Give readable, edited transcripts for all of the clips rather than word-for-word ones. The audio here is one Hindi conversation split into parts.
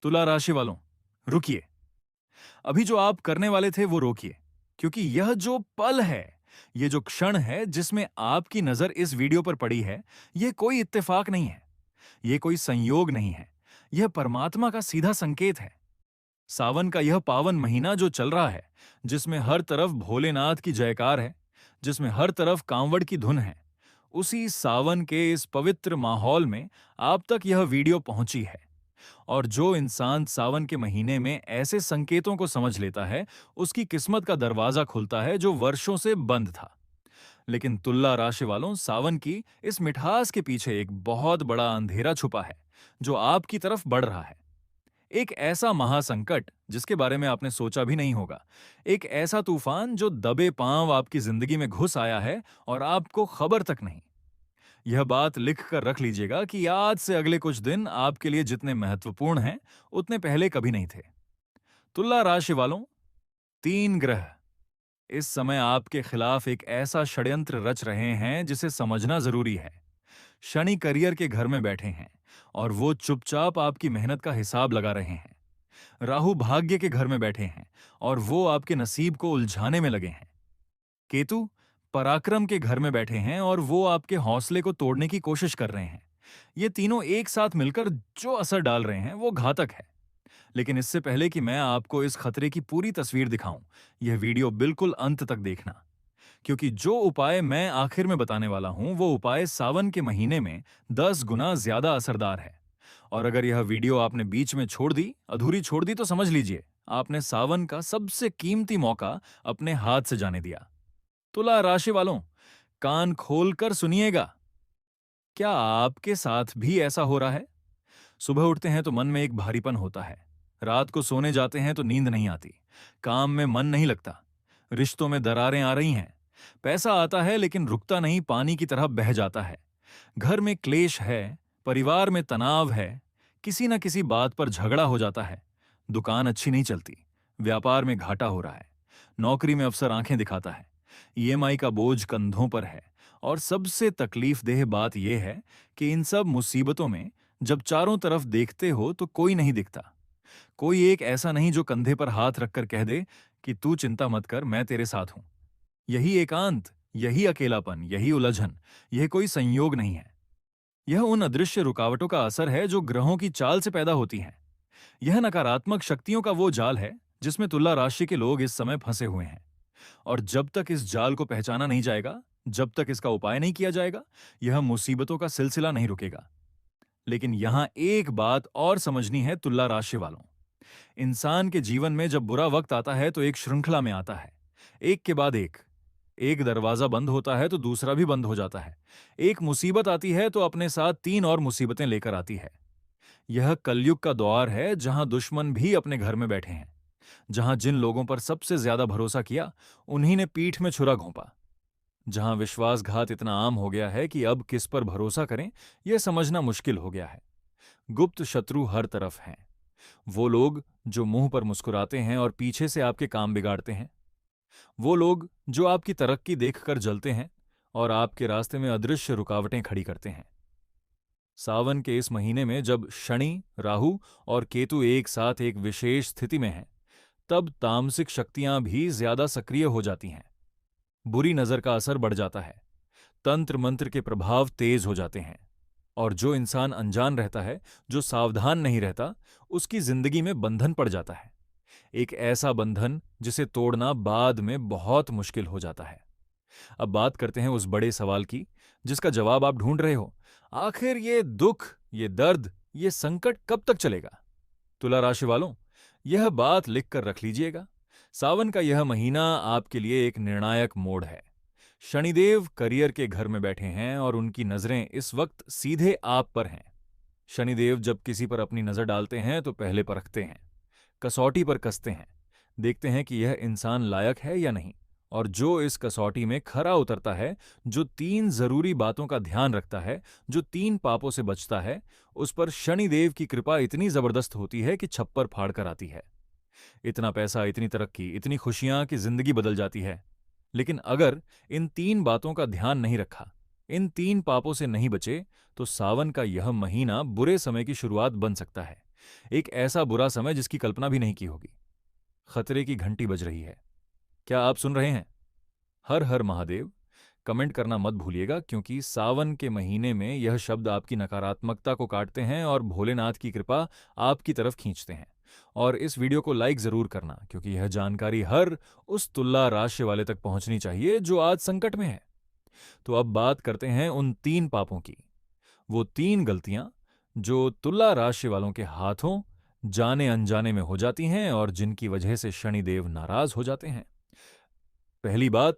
तुला राशि वालों, रुकिए। अभी जो आप करने वाले थे वो रोकिए, क्योंकि यह जो पल है, ये जो क्षण है जिसमें आपकी नजर इस वीडियो पर पड़ी है, यह कोई इत्तेफाक नहीं है, ये कोई संयोग नहीं है, यह परमात्मा का सीधा संकेत है। सावन का यह पावन महीना जो चल रहा है, जिसमें हर तरफ भोलेनाथ की जयकार है, जिसमें हर तरफ कांवड़ की धुन है, उसी सावन के इस पवित्र माहौल में आप तक यह वीडियो पहुंची है। और जो इंसान सावन के महीने में ऐसे संकेतों को समझ लेता है, उसकी किस्मत का दरवाजा खुलता है जो वर्षों से बंद था। लेकिन तुला राशि वालों, सावन की इस मिठास के पीछे एक बहुत बड़ा अंधेरा छुपा है, जो आपकी तरफ बढ़ रहा है। एक ऐसा महासंकट जिसके बारे में आपने सोचा भी नहीं होगा। एक ऐसा तूफान जो दबे पांव आपकी जिंदगी में घुस आया है और आपको खबर तक नहीं। यह बात लिख कर रख लीजिएगा कि आज से अगले कुछ दिन आपके लिए जितने महत्वपूर्ण हैं, उतने पहले कभी नहीं थे। तुला राशि वालों, 3 ग्रह इस समय आपके खिलाफ एक ऐसा षड्यंत्र रच रहे हैं जिसे समझना जरूरी है। शनि करियर के घर में बैठे हैं और वो चुपचाप आपकी मेहनत का हिसाब लगा रहे हैं। राहु भाग्य के घर में बैठे हैं और वो आपके नसीब को उलझाने में लगे हैं। केतु पराक्रम के घर में बैठे हैं और वो आपके हौसले को तोड़ने की कोशिश कर रहे हैं। ये तीनों एक साथ मिलकर जो असर डाल रहे हैं वो घातक है। लेकिन इससे पहले कि मैं आपको इस खतरे की पूरी तस्वीर दिखाऊं, यह वीडियो बिल्कुल अंत तक देखना, क्योंकि जो उपाय मैं आखिर में बताने वाला हूं वो उपाय सावन के महीने में 10 गुना ज्यादा असरदार है। और अगर यह वीडियो आपने बीच में छोड़ दी, अधूरी छोड़ दी, तो समझ लीजिए आपने सावन का सबसे कीमती मौका अपने हाथ से जाने दिया। तुला राशि वालों, कान खोलकर सुनिएगा। क्या आपके साथ भी ऐसा हो रहा है? सुबह उठते हैं तो मन में एक भारीपन होता है, रात को सोने जाते हैं तो नींद नहीं आती, काम में मन नहीं लगता, रिश्तों में दरारें आ रही हैं, पैसा आता है लेकिन रुकता नहीं, पानी की तरह बह जाता है, घर में क्लेश है, परिवार में तनाव है, किसी न किसी बात पर झगड़ा हो जाता है, दुकान अच्छी नहीं चलती, व्यापार में घाटा हो रहा है, नौकरी में अफसर आंखें दिखाता है, ईएमआई का बोझ कंधों पर है। और सबसे तकलीफदेह बात यह है कि इन सब मुसीबतों में जब चारों तरफ देखते हो तो कोई नहीं दिखता। कोई एक ऐसा नहीं जो कंधे पर हाथ रखकर कह दे कि तू चिंता मत कर, मैं तेरे साथ हूं। यही एकांत, यही अकेलापन, यही उलझन, यह कोई संयोग नहीं है। यह उन अदृश्य रुकावटों का असर है जो ग्रहों की चाल से पैदा होती हैं। यह नकारात्मक शक्तियों का वो जाल है जिसमें तुला राशि के लोग इस समय फंसे हुए हैं। और जब तक इस जाल को पहचाना नहीं जाएगा, जब तक इसका उपाय नहीं किया जाएगा, यह मुसीबतों का सिलसिला नहीं रुकेगा। लेकिन यहां एक बात और समझनी है तुला राशि वालों। इंसान के जीवन में जब बुरा वक्त आता है तो एक श्रृंखला में आता है, एक के बाद एक दरवाजा बंद होता है तो दूसरा भी बंद हो जाता है। एक मुसीबत आती है तो अपने साथ 3 और मुसीबतें लेकर आती है। यह कलयुग का दौर है जहां दुश्मन भी अपने घर में बैठे हैं, जहां जिन लोगों पर सबसे ज्यादा भरोसा किया उन्हीं ने पीठ में छुरा घोंपा, जहां विश्वासघात इतना आम हो गया है कि अब किस पर भरोसा करें यह समझना मुश्किल हो गया है। गुप्त शत्रु हर तरफ हैं। वो लोग जो मुंह पर मुस्कुराते हैं और पीछे से आपके काम बिगाड़ते हैं। वो लोग जो आपकी तरक्की देखकर जलते हैं और आपके रास्ते में अदृश्य रुकावटें खड़ी करते हैं। सावन के इस महीने में जब शनि, राहु और केतु एक साथ एक विशेष स्थिति में हैं, तब तामसिक शक्तियां भी ज्यादा सक्रिय हो जाती हैं। बुरी नजर का असर बढ़ जाता है, तंत्र मंत्र के प्रभाव तेज हो जाते हैं। और जो इंसान अनजान रहता है, जो सावधान नहीं रहता, उसकी जिंदगी में बंधन पड़ जाता है। एक ऐसा बंधन जिसे तोड़ना बाद में बहुत मुश्किल हो जाता है। अब बात करते हैं उस बड़े सवाल की जिसका जवाब आप ढूंढ रहे हो। आखिर ये दुख, ये दर्द, ये संकट कब तक चलेगा? तुला राशि वालों, यह बात लिख कर रख लीजिएगा। सावन का यह महीना आपके लिए एक निर्णायक मोड़ है। शनिदेव करियर के घर में बैठे हैं और उनकी नजरें इस वक्त सीधे आप पर हैं। शनिदेव जब किसी पर अपनी नजर डालते हैं तो पहले परखते हैं, कसौटी पर कसते हैं, देखते हैं कि यह इंसान लायक है या नहीं। और जो इस कसौटी में खरा उतरता है, जो 3 जरूरी बातों का ध्यान रखता है, जो 3 पापों से बचता है, उस पर शनिदेव की कृपा इतनी जबरदस्त होती है कि छप्पर फाड़ कर आती है। इतना पैसा, इतनी तरक्की, इतनी खुशियां कि जिंदगी बदल जाती है। लेकिन अगर इन 3 बातों का ध्यान नहीं रखा, इन 3 पापों से नहीं बचे, तो सावन का यह महीना बुरे समय की शुरुआत बन सकता है। एक ऐसा बुरा समय जिसकी कल्पना भी नहीं की होगी। खतरे की घंटी बज रही है। क्या आप सुन रहे हैं? हर हर महादेव। कमेंट करना मत भूलिएगा, क्योंकि सावन के महीने में यह शब्द आपकी नकारात्मकता को काटते हैं और भोलेनाथ की कृपा आपकी तरफ खींचते हैं। और इस वीडियो को लाइक जरूर करना, क्योंकि यह जानकारी हर उस तुला राशि वाले तक पहुंचनी चाहिए जो आज संकट में है। तो अब बात करते हैं उन 3 पापों की। वो 3 गलतियां जो तुला राशि वालों के हाथों जाने अनजाने में हो जाती हैं और जिनकी वजह से शनिदेव नाराज हो जाते हैं। पहली बात,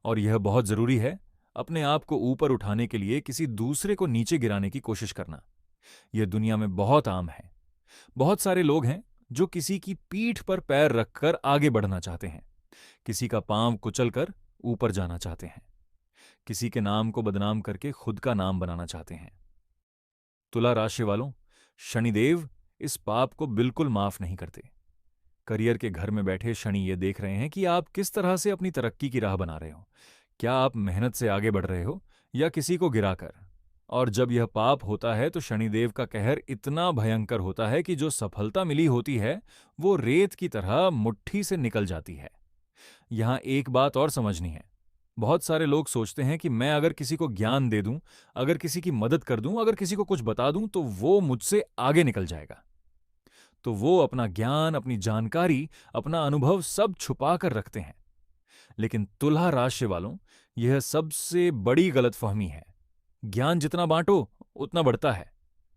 और यह बहुत जरूरी है, अपने आप को ऊपर उठाने के लिए किसी दूसरे को नीचे गिराने की कोशिश करना। यह दुनिया में बहुत आम है। बहुत सारे लोग हैं जो किसी की पीठ पर पैर रखकर आगे बढ़ना चाहते हैं, किसी का पांव कुचलकर ऊपर जाना चाहते हैं, किसी के नाम को बदनाम करके खुद का नाम बनाना चाहते हैं। तुला राशि वालों, शनिदेव इस पाप को बिल्कुल माफ नहीं करते। करियर के घर में बैठे शनि ये देख रहे हैं कि आप किस तरह से अपनी तरक्की की राह बना रहे हो। क्या आप मेहनत से आगे बढ़ रहे हो या किसी को गिराकर? और जब यह पाप होता है तो शनिदेव का कहर इतना भयंकर होता है कि जो सफलता मिली होती है वो रेत की तरह मुट्ठी से निकल जाती है। यहां एक बात और समझनी है। बहुत सारे लोग सोचते हैं कि मैं अगर किसी को ज्ञान दे दूं, अगर किसी की मदद कर दूं, अगर किसी को कुछ बता दूं तो वो मुझसे आगे निकल जाएगा। तो वो अपना ज्ञान, अपनी जानकारी, अपना अनुभव सब छुपा कर रखते हैं। लेकिन तुला राशि वालों, यह सबसे बड़ी गलतफहमी है। ज्ञान जितना बांटो उतना बढ़ता है।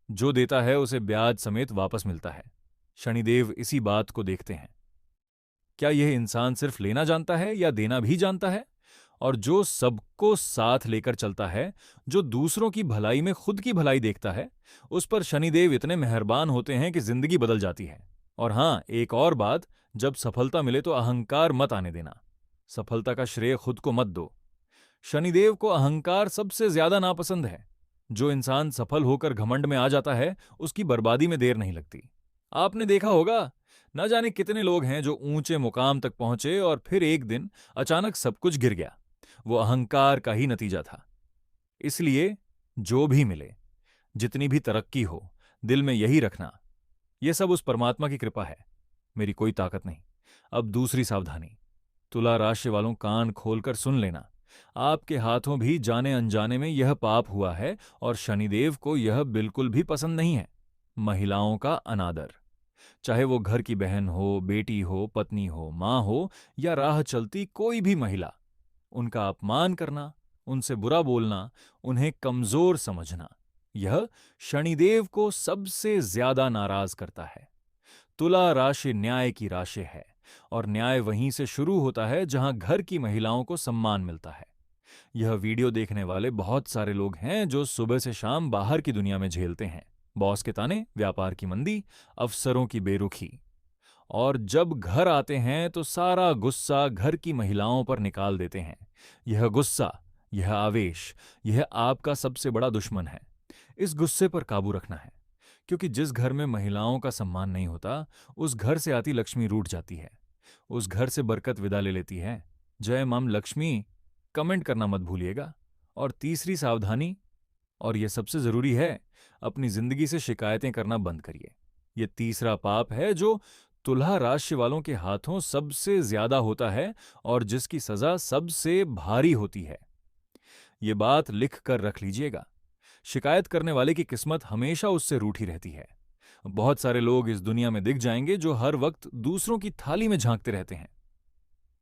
जो देता है उसे ब्याज समेत वापस मिलता है। शनिदेव इसी बात को देखते हैं। क्या यह इंसान सिर्फ लेना जानता है या देना भी जानता है? और जो सबको साथ लेकर चलता है, जो दूसरों की भलाई में खुद की भलाई देखता है, उस पर शनिदेव इतने मेहरबान होते हैं कि जिंदगी बदल जाती है। और हां, एक और बात, जब सफलता मिले तो अहंकार मत आने देना। सफलता का श्रेय खुद को मत दो। शनिदेव को अहंकार सबसे ज्यादा नापसंद है। जो इंसान सफल होकर घमंड में आ जाता है, उसकी बर्बादी में देर नहीं लगती। आपने देखा होगा, न जाने कितने लोग हैं जो ऊंचे मुकाम तक पहुंचे और फिर एक दिन अचानक सब कुछ गिर गया। वो अहंकार का ही नतीजा था। इसलिए जो भी मिले, जितनी भी तरक्की हो, दिल में यही रखना, यह सब उस परमात्मा की कृपा है, मेरी कोई ताकत नहीं। अब दूसरी सावधानी। तुला राशि वालों, कान खोलकर सुन लेना। आपके हाथों भी जाने अनजाने में यह पाप हुआ है और शनिदेव को यह बिल्कुल भी पसंद नहीं है। महिलाओं का अनादर, चाहे वो घर की बहन हो, बेटी हो, पत्नी हो, मां हो या राह चलती कोई भी महिला, उनका अपमान करना, उनसे बुरा बोलना, उन्हें कमजोर समझना, यह शनिदेव को सबसे ज्यादा नाराज करता है। तुला राशि न्याय की राशि है और न्याय वहीं से शुरू होता है जहां घर की महिलाओं को सम्मान मिलता है। यह वीडियो देखने वाले बहुत सारे लोग हैं जो सुबह से शाम बाहर की दुनिया में झेलते हैं। बॉस के ताने, व्यापार की मंदी, अफसरों की बेरुखी, और जब घर आते हैं तो सारा गुस्सा घर की महिलाओं पर निकाल देते हैं। यह गुस्सा, यह आवेश, यह आपका सबसे बड़ा दुश्मन है। इस गुस्से पर काबू रखना है, क्योंकि जिस घर में महिलाओं का सम्मान नहीं होता, उस घर से आती लक्ष्मी रूठ जाती है, उस घर से बरकत विदा ले लेती है। जय मां लक्ष्मी कमेंट करना मत भूलिएगा। और तीसरी सावधानी, और यह सबसे जरूरी है, अपनी जिंदगी से शिकायतें करना बंद करिए। यह तीसरा पाप है जो तुला राशि वालों के हाथों सबसे ज्यादा होता है और जिसकी सजा सबसे भारी होती है। ये बात लिख कर रख लीजिएगा। शिकायत करने वाले की किस्मत हमेशा उससे रूठी रहती है। बहुत सारे लोग इस दुनिया में दिख जाएंगे जो हर वक्त दूसरों की थाली में झांकते रहते हैं।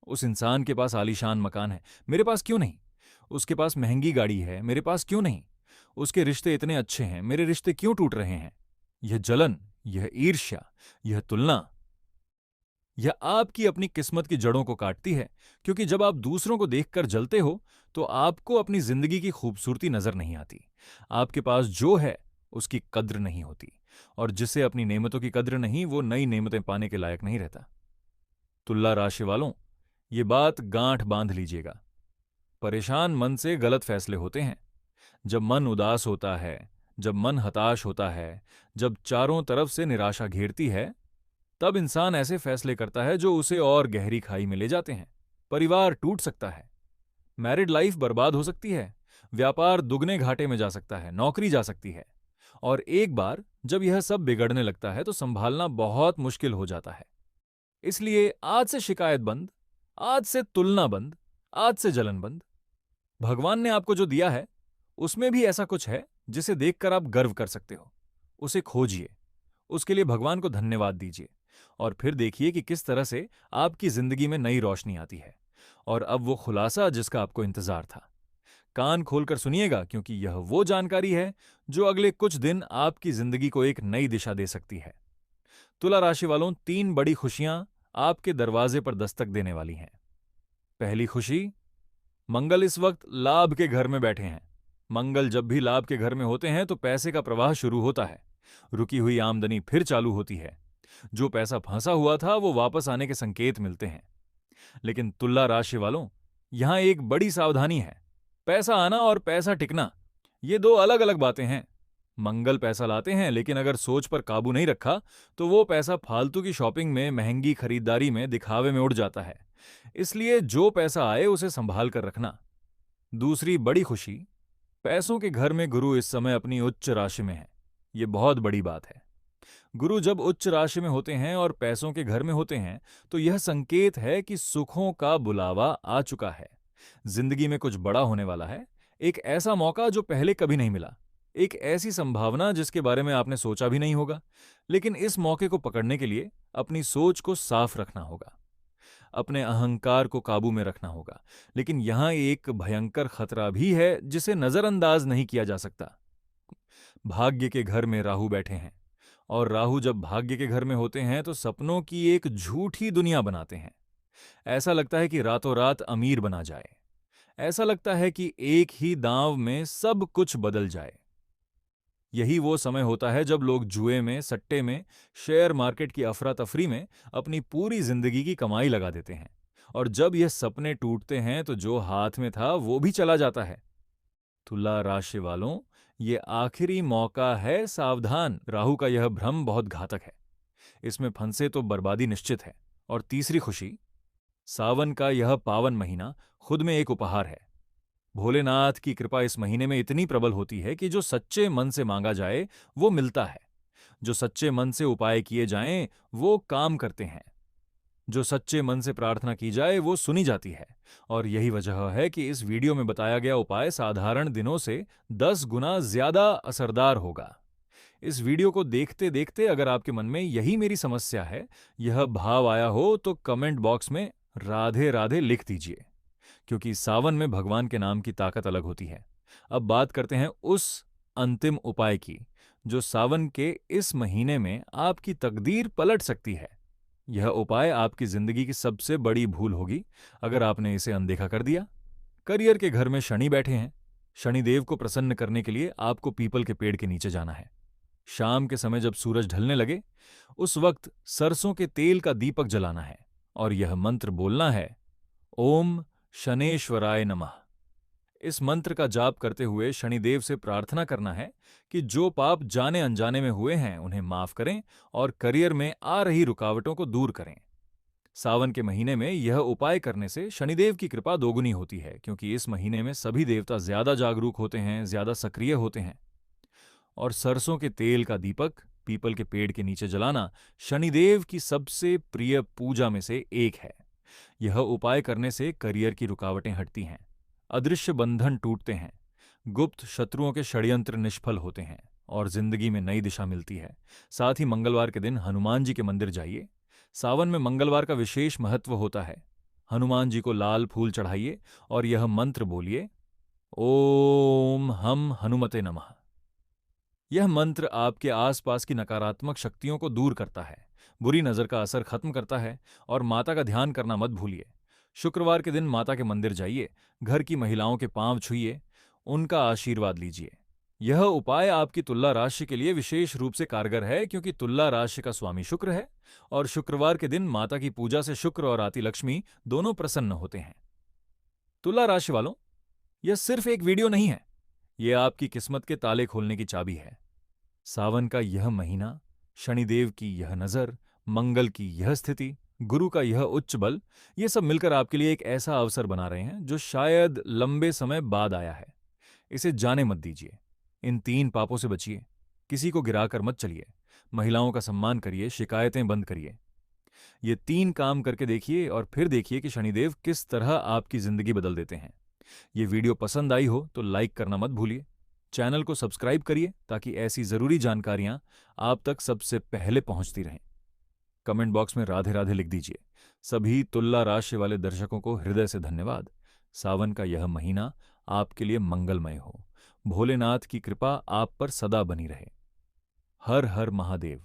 उस इंसान के पास आलीशान मकान है, मेरे पास क्यों नहीं? उसके पास महंगी गाड़ी है, मेरे पास क्यों नहीं? उसके रिश्ते इतने अच्छे हैं, मेरे रिश्ते क्यों टूट रहे हैं? यह जलन, यह ईर्ष्या, यह तुलना, यह आपकी अपनी किस्मत की जड़ों को काटती है। क्योंकि जब आप दूसरों को देखकर जलते हो तो आपको अपनी जिंदगी की खूबसूरती नजर नहीं आती। आपके पास जो है उसकी कद्र नहीं होती, और जिसे अपनी नेमतों की कद्र नहीं, वो नई नेमतें पाने के लायक नहीं रहता। तुला राशि वालों, ये बात गांठ बांध लीजिएगा। परेशान मन से गलत फैसले होते हैं। जब मन उदास होता है, जब मन हताश होता है, जब चारों तरफ से निराशा घेरती है, तब इंसान ऐसे फैसले करता है जो उसे और गहरी खाई में ले जाते हैं। परिवार टूट सकता है, मैरिड लाइफ बर्बाद हो सकती है, व्यापार दुगने घाटे में जा सकता है, नौकरी जा सकती है, और एक बार जब यह सब बिगड़ने लगता है तो संभालना बहुत मुश्किल हो जाता है। इसलिए आज से शिकायत बंद, आज से तुलना बंद, आज से जलन बंद। भगवान ने आपको जो दिया है उसमें भी ऐसा कुछ है जिसे देखकर आप गर्व कर सकते हो। उसे खोजिए, उसके लिए भगवान को धन्यवाद दीजिए और फिर देखिए कि किस तरह से आपकी जिंदगी में नई रोशनी आती है। और अब वो खुलासा जिसका आपको इंतजार था। कान खोलकर सुनिएगा, क्योंकि यह वो जानकारी है जो अगले कुछ दिन आपकी जिंदगी को एक नई दिशा दे सकती है। तुला राशि वालों, 3 बड़ी खुशियां आपके दरवाजे पर दस्तक देने वाली हैं। पहली खुशी, मंगल इस वक्त लाभ के घर में बैठे हैं। मंगल जब भी लाभ के घर में होते हैं तो पैसे का प्रवाह शुरू होता है। रुकी हुई आमदनी फिर चालू होती है। जो पैसा फंसा हुआ था वो वापस आने के संकेत मिलते हैं। लेकिन तुला राशि वालों, यहां एक बड़ी सावधानी है। पैसा आना और पैसा टिकना, ये दो अलग अलग बातें हैं। मंगल पैसा लाते हैं, लेकिन अगर सोच पर काबू नहीं रखा तो वो पैसा फालतू की शॉपिंग में, महंगी खरीदारी में, दिखावे में उड़ जाता है। इसलिए जो पैसा आए उसे संभाल कर रखना। दूसरी बड़ी खुशी, पैसों के घर में गुरु इस समय अपनी उच्च राशि में है। ये बहुत बड़ी बात है। गुरु जब उच्च राशि में होते हैं और पैसों के घर में होते हैं तो यह संकेत है कि सुखों का बुलावा आ चुका है। जिंदगी में कुछ बड़ा होने वाला है। एक ऐसा मौका जो पहले कभी नहीं मिला। एक ऐसी संभावना जिसके बारे में आपने सोचा भी नहीं होगा। लेकिन इस मौके को पकड़ने के लिए अपनी सोच को साफ रखना होगा, अपने अहंकार को काबू में रखना होगा। लेकिन यहां एक भयंकर खतरा भी है जिसे नजरअंदाज नहीं किया जा सकता। भाग्य के घर में राहु बैठे हैं, और राहु जब भाग्य के घर में होते हैं तो सपनों की एक झूठी दुनिया बनाते हैं। ऐसा लगता है कि रातों रात अमीर बना जाए। ऐसा लगता है कि एक ही दांव में सब कुछ बदल जाए। यही वो समय होता है जब लोग जुए में, सट्टे में, शेयर मार्केट की अफरा तफरी में अपनी पूरी जिंदगी की कमाई लगा देते हैं। और जब यह सपने टूटते हैं तो जो हाथ में था वो भी चला जाता है। तुला राशि वालों, ये आखिरी मौका है, सावधान। राहु का यह भ्रम बहुत घातक है। इसमें फंसे तो बर्बादी निश्चित है। और तीसरी खुशी, सावन का यह पावन महीना खुद में एक उपहार है। भोलेनाथ की कृपा इस महीने में इतनी प्रबल होती है कि जो सच्चे मन से मांगा जाए वो मिलता है। जो सच्चे मन से उपाय किए जाएं वो काम करते हैं। जो सच्चे मन से प्रार्थना की जाए वो सुनी जाती है। और यही वजह है कि इस वीडियो में बताया गया उपाय साधारण दिनों से 10 गुना ज्यादा असरदार होगा। इस वीडियो को देखते देखते अगर आपके मन में यही मेरी समस्या है, यह भाव आया हो, तो कमेंट बॉक्स में राधे राधे लिख दीजिए, क्योंकि सावन में भगवान के नाम की ताकत अलग होती है। अब बात करते हैं उस अंतिम उपाय की जो सावन के इस महीने में आपकी तकदीर पलट सकती है। यह उपाय आपकी जिंदगी की सबसे बड़ी भूल होगी अगर आपने इसे अनदेखा कर दिया। करियर के घर में शनि बैठे हैं। शनिदेव को प्रसन्न करने के लिए आपको पीपल के पेड़ के नीचे जाना है। शाम के समय जब सूरज ढलने लगे उस वक्त सरसों के तेल का दीपक जलाना है और यह मंत्र बोलना है, ओम शनेश्वराय नमः। इस मंत्र का जाप करते हुए शनिदेव से प्रार्थना करना है कि जो पाप जाने अनजाने में हुए हैं उन्हें माफ करें और करियर में आ रही रुकावटों को दूर करें। सावन के महीने में यह उपाय करने से शनिदेव की कृपा दोगुनी होती है, क्योंकि इस महीने में सभी देवता ज्यादा जागरूक होते हैं, ज्यादा सक्रिय होते हैं। और सरसों के तेल का दीपक पीपल के पेड़ के नीचे जलाना शनिदेव की सबसे प्रिय पूजा में से एक है। यह उपाय करने से करियर की रुकावटें हटती हैं, अदृश्य बंधन टूटते हैं, गुप्त शत्रुओं के षड्यंत्र निष्फल होते हैं और जिंदगी में नई दिशा मिलती है। साथ ही मंगलवार के दिन हनुमान जी के मंदिर जाइए। सावन में मंगलवार का विशेष महत्व होता है। हनुमान जी को लाल फूल चढ़ाइए और यह मंत्र बोलिए, ओम हम हनुमते नमः। यह मंत्र आपके आसपास की नकारात्मक शक्तियों को दूर करता है, बुरी नजर का असर खत्म करता है। और माता का ध्यान करना मत भूलिए। शुक्रवार के दिन माता के मंदिर जाइए, घर की महिलाओं के पांव छूइए, उनका आशीर्वाद लीजिए। यह उपाय आपकी तुला राशि के लिए विशेष रूप से कारगर है, क्योंकि तुला राशि का स्वामी शुक्र है और शुक्रवार के दिन माता की पूजा से शुक्र और आती लक्ष्मी दोनों प्रसन्न होते हैं। तुला राशि वालों, यह सिर्फ एक वीडियो नहीं है, यह आपकी किस्मत के ताले खोलने की चाबी है। सावन का यह महीना, शनिदेव की यह नजर, मंगल की यह स्थिति, गुरु का यह उच्च बल, ये सब मिलकर आपके लिए एक ऐसा अवसर बना रहे हैं जो शायद लंबे समय बाद आया है। इसे जाने मत दीजिए। इन 3 पापों से बचिए। किसी को गिराकर मत चलिए, महिलाओं का सम्मान करिए, शिकायतें बंद करिए। ये 3 काम करके देखिए और फिर देखिए कि शनिदेव किस तरह आपकी जिंदगी बदल देते हैं। ये वीडियो पसंद आई हो तो लाइक करना मत भूलिए। चैनल को सब्सक्राइब करिए ताकि ऐसी जरूरी जानकारियां आप तक सबसे पहले पहुंचती रहें। कमेंट बॉक्स में राधे राधे लिख दीजिए। सभी तुला राशि वाले दर्शकों को हृदय से धन्यवाद। सावन का यह महीना आपके लिए मंगलमय हो। भोलेनाथ की कृपा आप पर सदा बनी रहे। हर हर महादेव।